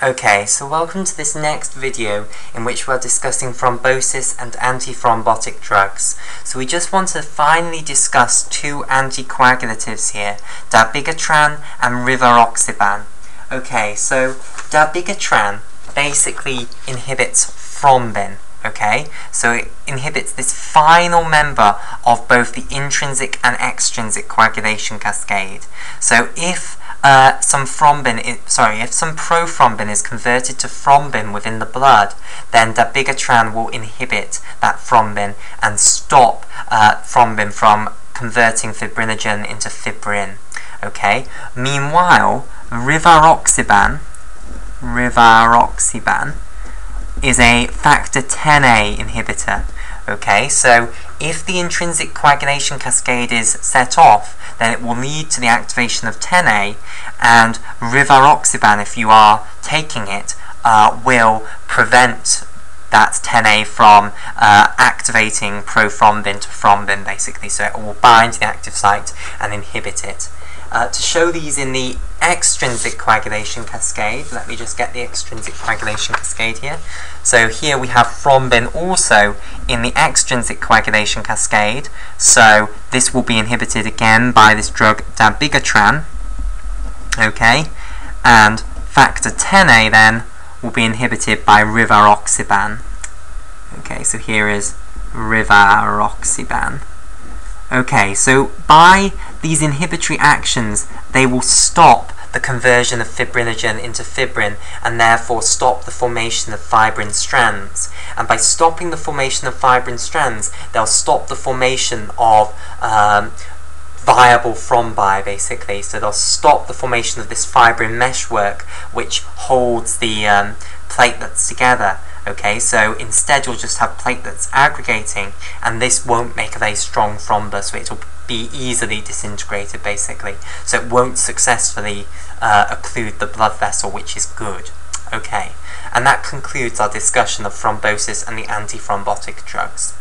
Okay, so welcome to this next video in which we're discussing thrombosis and antithrombotic drugs. So we just want to finally discuss two anticoagulatives here, dabigatran and rivaroxaban. Okay, so dabigatran basically inhibits thrombin. Okay, so it inhibits this final member of both the intrinsic and extrinsic coagulation cascade. So if some prothrombin is converted to thrombin within the blood, then dabigatran will inhibit that thrombin and stop thrombin from converting fibrinogen into fibrin. Okay. Meanwhile, rivaroxaban is a factor Xa inhibitor. Okay, so if the intrinsic coagulation cascade is set off, then it will lead to the activation of Xa, and rivaroxaban, if you are taking it, will prevent that Xa from activating prothrombin to thrombin, basically. So it will bind to the active site and inhibit it. To show these in the extrinsic coagulation cascade, let me just get the extrinsic coagulation cascade here. So here we have thrombin also in the extrinsic coagulation cascade, so this will be inhibited again by this drug dabigatran. Okay, and factor Xa then will be inhibited by rivaroxaban. Okay, so here is rivaroxaban. Okay, so by these inhibitory actions, they will stop the conversion of fibrinogen into fibrin and therefore stop the formation of fibrin strands. And by stopping the formation of fibrin strands, they'll stop the formation of viable thrombi, basically. So they'll stop the formation of this fibrin meshwork which holds the platelets together. Okay, so instead you'll just have platelets aggregating, and this won't make a very strong thrombus, so it will be easily disintegrated, basically. So it won't successfully occlude the blood vessel, which is good. Okay, and that concludes our discussion of thrombosis and the antithrombotic drugs.